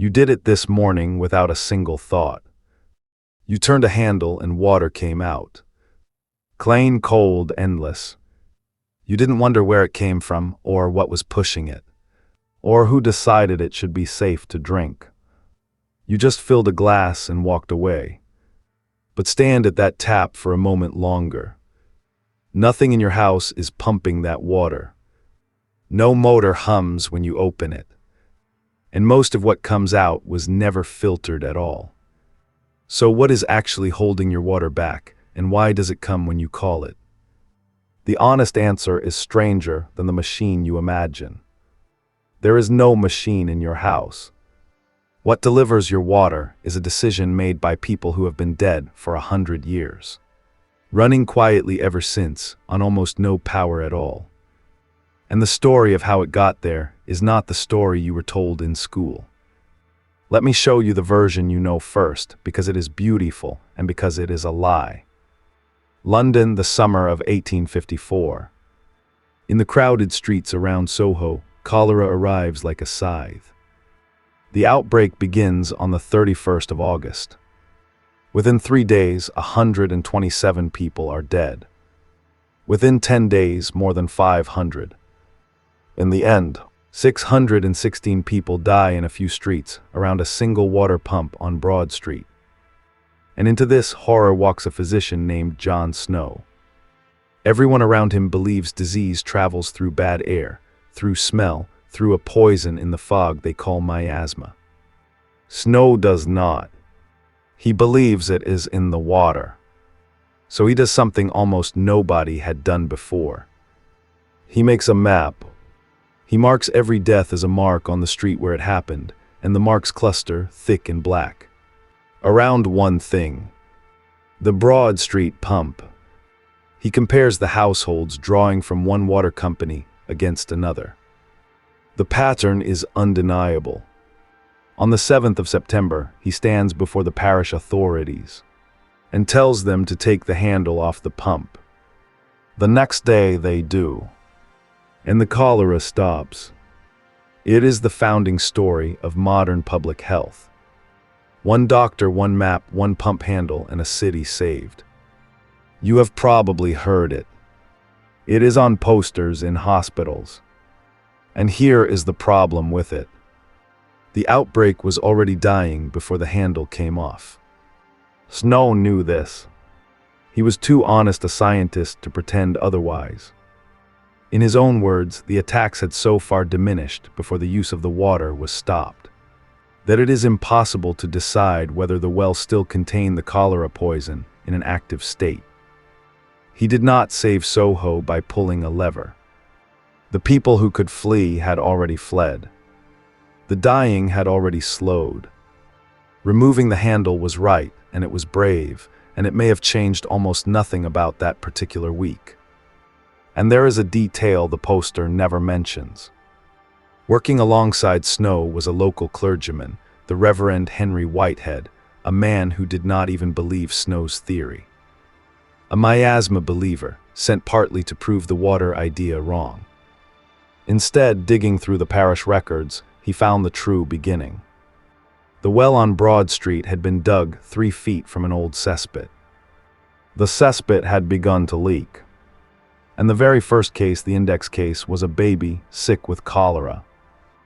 You did it this morning without a single thought. You turned a handle and water came out. Clean, cold, endless. You didn't wonder where it came from, or what was pushing it, or who decided it should be safe to drink. You just filled a glass and walked away. But stand at that tap for a moment longer. Nothing in your house is pumping that water. No motor hums when you open it. And most of what comes out was never filtered at all. So what is actually holding your water back, and why does it come when you call it? The honest answer is stranger than the machine you imagine. There is no machine in your house. What delivers your water is a decision made by people who have been dead for 100 years. Running quietly ever since, on almost no power at all. And the story of how it got there is not the story you were told in school. Let me show you the version you know first, because it is beautiful and because it is a lie. London, the summer of 1854. In the crowded streets around Soho, cholera arrives like a scythe. The outbreak begins on the 31st of August. Within 3 days, 127 people are dead. Within 10 days, more than 500. In the end, 616 people die in a few streets around a single water pump on Broad Street. And into this horror walks a physician named John Snow. Everyone around him believes disease travels through bad air, through smell, through a poison in the fog they call miasma. Snow does not. He believes it is in the water. So he does something almost nobody had done before. He makes a map. He marks every death as a mark on the street where it happened, and the marks cluster thick and black. Around one thing, the Broad Street pump. He compares the households drawing from one water company against another. The pattern is undeniable. On the 7th of September, he stands before the parish authorities and tells them to take the handle off the pump. The next day they do. And the cholera stops. It is the founding story of modern public health. One doctor, one map, one pump handle, and a city saved. You have probably heard it. It is on posters in hospitals. And here is the problem with it. The outbreak was already dying before the handle came off. Snow knew this. He was too honest a scientist to pretend otherwise. In his own words, the attacks had so far diminished before the use of the water was stopped, that it is impossible to decide whether the well still contained the cholera poison in an active state. He did not save Soho by pulling a lever. The people who could flee had already fled. The dying had already slowed. Removing the handle was right, and it was brave, and it may have changed almost nothing about that particular week. And there is a detail the poster never mentions. Working alongside Snow was a local clergyman, the Reverend Henry Whitehead, a man who did not even believe Snow's theory. A miasma believer, sent partly to prove the water idea wrong. Instead, digging through the parish records, he found the true beginning. The well on Broad Street had been dug 3 feet from an old cesspit. The cesspit had begun to leak. And the very first case, the index case, was a baby sick with cholera,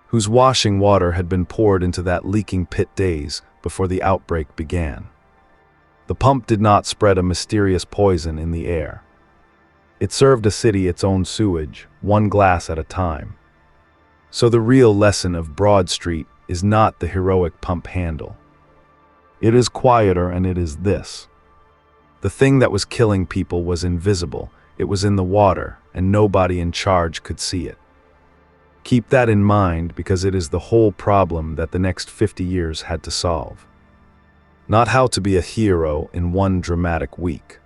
whose washing water had been poured into that leaking pit days before the outbreak began. The pump did not spread a mysterious poison in the air. It served a city its own sewage, one glass at a time. So the real lesson of Broad Street is not the heroic pump handle. It is quieter, and it is this. The thing that was killing people was invisible. It was in the water, and nobody in charge could see it. Keep that in mind, because it is the whole problem that the next 50 years had to solve. Not how to be a hero in one dramatic week.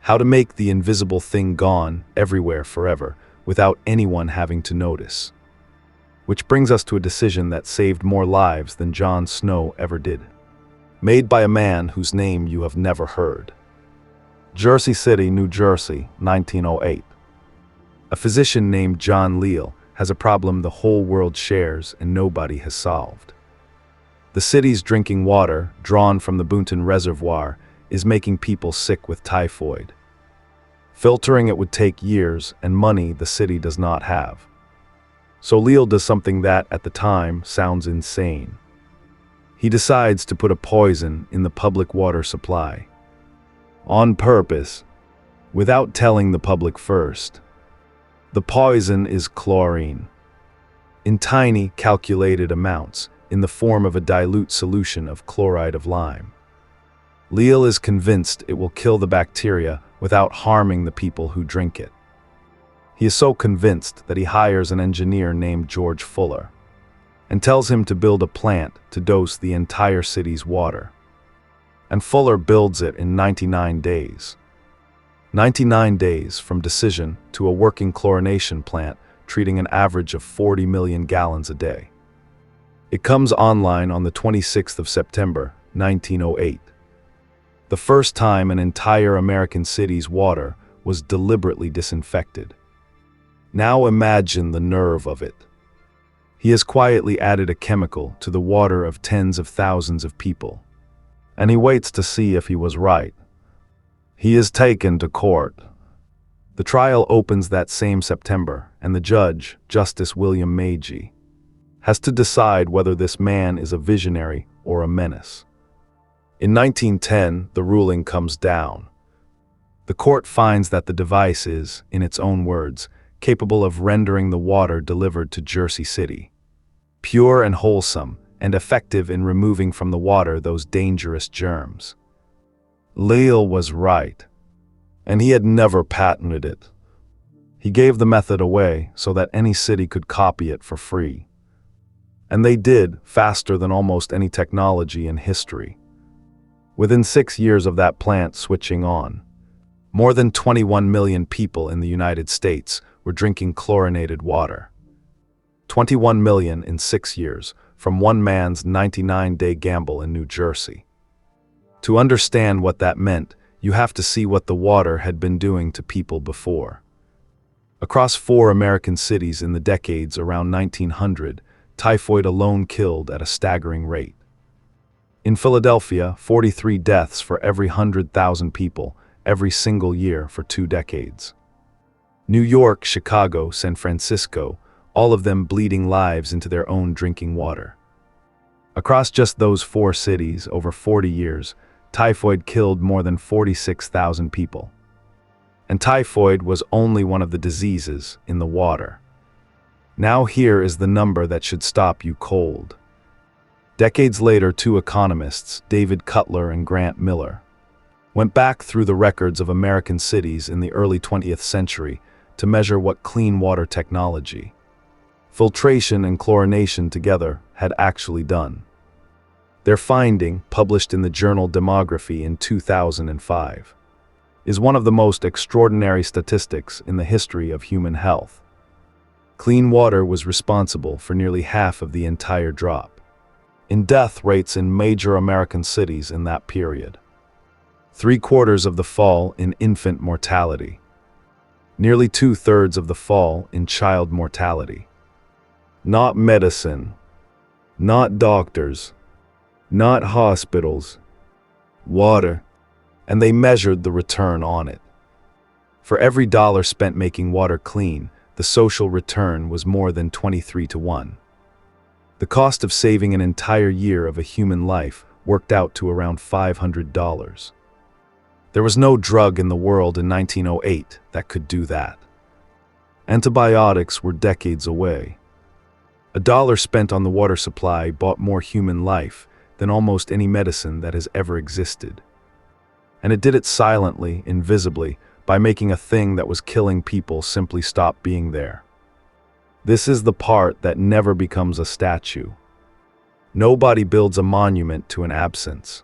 How to make the invisible thing gone everywhere forever, without anyone having to notice. Which brings us to a decision that saved more lives than John Snow ever did. Made by a man whose name you have never heard. Jersey City, New Jersey, 1908. A physician named John Leal has a problem the whole world shares and nobody has solved. The city's drinking water, drawn from the Boonton Reservoir, is making people sick with typhoid. Filtering it would take years and money the city does not have. So Leal does something that, at the time, sounds insane. He decides to put a poison in the public water supply. On purpose, without telling the public first. The poison is chlorine. In tiny, calculated amounts, in the form of a dilute solution of chloride of lime. Leal is convinced it will kill the bacteria without harming the people who drink it. He is so convinced that he hires an engineer named George Fuller and tells him to build a plant to dose the entire city's water. And Fuller builds it in 99 days. 99 days from decision to a working chlorination plant treating an average of 40 million gallons a day. It comes online on the 26th of September, 1908. The first time an entire American city's water was deliberately disinfected. Now imagine the nerve of it. He has quietly added a chemical to the water of tens of thousands of people, and he waits to see if he was right. He is taken to court. The trial opens that same September, and the judge, Justice William Magee, has to decide whether this man is a visionary or a menace. In 1910, the ruling comes down. The court finds that the device is, in its own words, capable of rendering the water delivered to Jersey City pure and wholesome, and effective in removing from the water those dangerous germs. Leal was right, and he had never patented it. He gave the method away so that any city could copy it for free. And they did, faster than almost any technology in history. Within 6 years of that plant switching on, more than 21 million people in the United States were drinking chlorinated water. 21 million in 6 years, from one man's 99-day gamble in New Jersey. To understand what that meant, you have to see what the water had been doing to people before. Across 4 American cities in the decades around 1900, typhoid alone killed at a staggering rate. In Philadelphia, 43 deaths for every 100,000 people, every single year for 2 decades. New York, Chicago, San Francisco, all of them bleeding lives into their own drinking water. Across just those 4 cities, over 40 years, typhoid killed more than 46,000 people. And typhoid was only one of the diseases in the water. Now here is the number that should stop you cold. Decades later, 2 economists, David Cutler and Grant Miller, went back through the records of American cities in the early 20th century to measure what clean water technology, filtration and chlorination together, had actually done. Their finding, published in the journal Demography in 2005, is one of the most extraordinary statistics in the history of human health. Clean water was responsible for nearly half of the entire drop in death rates in major American cities in that period. 3/4 of the fall in infant mortality. Nearly 2/3 of the fall in child mortality. Not medicine, not doctors, not hospitals, water, and they measured the return on it. For every dollar spent making water clean, the social return was more than 23 to 1. The cost of saving an entire year of a human life worked out to around $500. There was no drug in the world in 1908 that could do that. Antibiotics were decades away. A dollar spent on the water supply bought more human life than almost any medicine that has ever existed. And it did it silently, invisibly, by making a thing that was killing people simply stop being there. This is the part that never becomes a statue. Nobody builds a monument to an absence.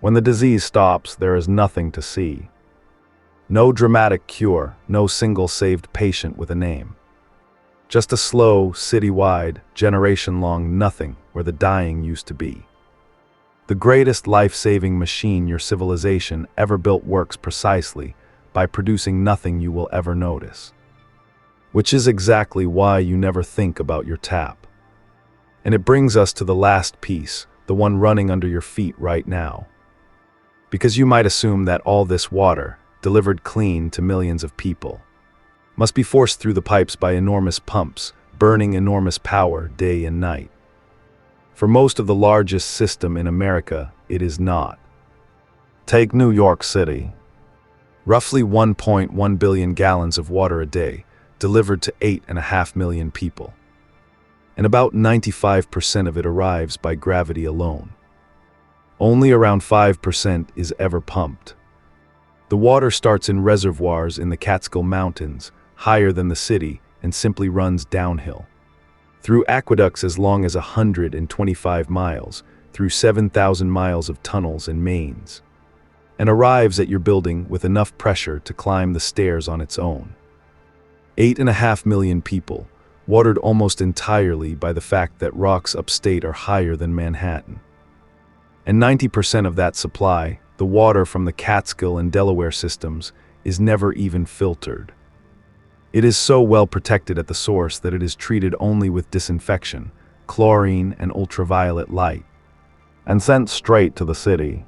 When the disease stops, there is nothing to see. No dramatic cure, no single saved patient with a name. Just a slow, citywide, generation-long nothing where the dying used to be. The greatest life-saving machine your civilization ever built works precisely by producing nothing you will ever notice. Which is exactly why you never think about your tap. And it brings us to the last piece, the one running under your feet right now. Because you might assume that all this water, delivered clean to millions of people, must be forced through the pipes by enormous pumps, burning enormous power day and night. For most of the largest system in America, it is not. Take New York City. Roughly 1.1 billion gallons of water a day, delivered to 8.5 million people. And about 95% of it arrives by gravity alone. Only around 5% is ever pumped. The water starts in reservoirs in the Catskill Mountains, higher than the city, and simply runs downhill. Through aqueducts as long as 125 miles, through 7,000 miles of tunnels and mains, and arrives at your building with enough pressure to climb the stairs on its own. 8.5 million people, watered almost entirely by the fact that rocks upstate are higher than Manhattan. And 90% of that supply, the water from the Catskill and Delaware systems, is never even filtered. It is so well protected at the source that it is treated only with disinfection, chlorine and ultraviolet light, and sent straight to the city.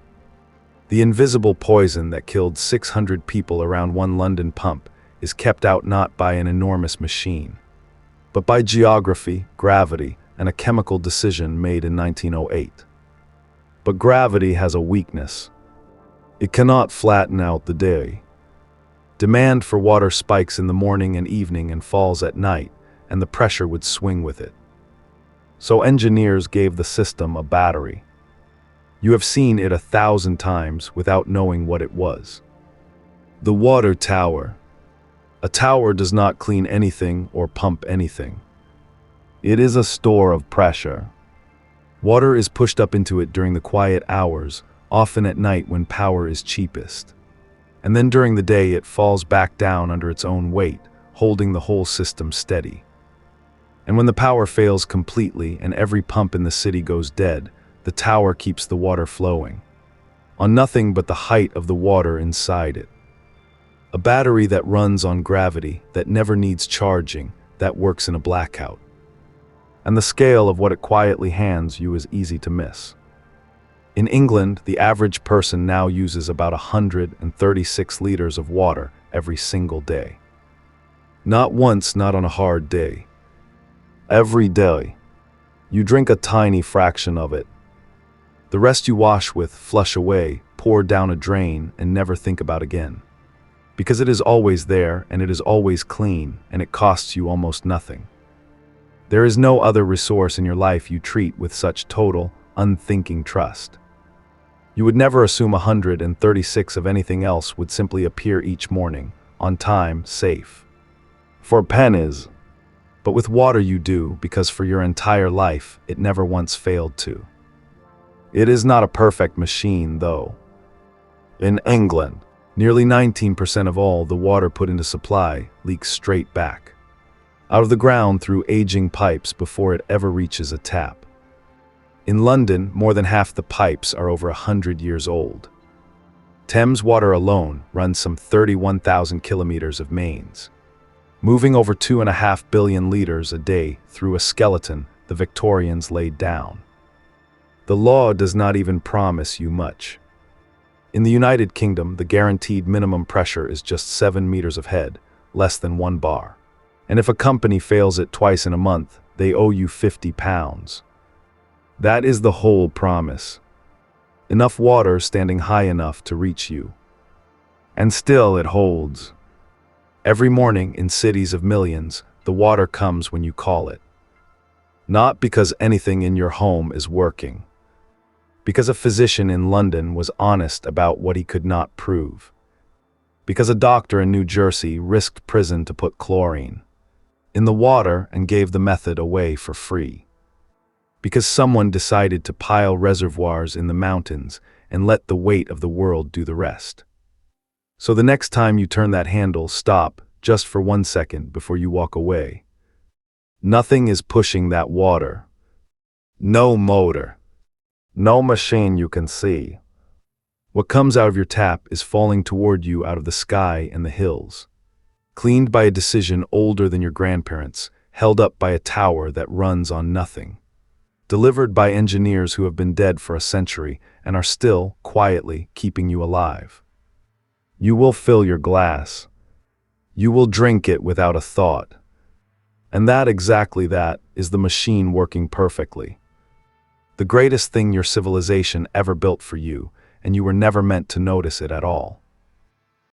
The invisible poison that killed 600 people around one London pump is kept out not by an enormous machine, but by geography, gravity, and a chemical decision made in 1908. But gravity has a weakness. It cannot flatten out the day. Demand for water spikes in the morning and evening and falls at night, and the pressure would swing with it. So engineers gave the system a battery. You have seen it 1,000 times without knowing what it was. The water tower. A tower does not clean anything or pump anything. It is a store of pressure. Water is pushed up into it during the quiet hours, often at night when power is cheapest. And then during the day it falls back down under its own weight, holding the whole system steady. And when the power fails completely and every pump in the city goes dead, the tower keeps the water flowing, on nothing but the height of the water inside it. A battery that runs on gravity, that never needs charging, that works in a blackout. And the scale of what it quietly hands you is easy to miss. In England, the average person now uses about 136 liters of water every single day. Not once, not on a hard day. Every day. You drink a tiny fraction of it. The rest you wash with, flush away, pour down a drain, and never think about again. Because it is always there, and it is always clean, and it costs you almost nothing. There is no other resource in your life you treat with such total, unthinking trust. You would never assume 136 of anything else would simply appear each morning, on time, safe. For pennies. But with water you do, because for your entire life, it never once failed to. It is not a perfect machine, though. In England, nearly 19% of all the water put into supply leaks straight back, out of the ground through aging pipes before it ever reaches a tap. In London, more than half the pipes are over 100 years old. Thames Water alone runs some 31,000 kilometers of mains, moving over 2.5 billion liters a day through a skeleton the Victorians laid down. The law does not even promise you much. In the United Kingdom, the guaranteed minimum pressure is just 7 meters of head, less than 1 bar. And if a company fails it twice in a month, they owe you £50. That is the whole promise. Enough water standing high enough to reach you. And still it holds. Every morning in cities of millions, the water comes when you call it. Not because anything in your home is working. Because a physician in London was honest about what he could not prove. Because a doctor in New Jersey risked prison to put chlorine in the water and gave the method away for free. Because someone decided to pile reservoirs in the mountains and let the weight of the world do the rest. So the next time you turn that handle, stop just for 1 second before you walk away. Nothing is pushing that water. No motor. No machine you can see. What comes out of your tap is falling toward you out of the sky and the hills, cleaned by a decision older than your grandparents', held up by a tower that runs on nothing. delivered by engineers who have been dead for a century and are still, quietly, keeping you alive. You will fill your glass. You will drink it without a thought. And exactly that, is the machine working perfectly. The greatest thing your civilization ever built for you, and you were never meant to notice it at all.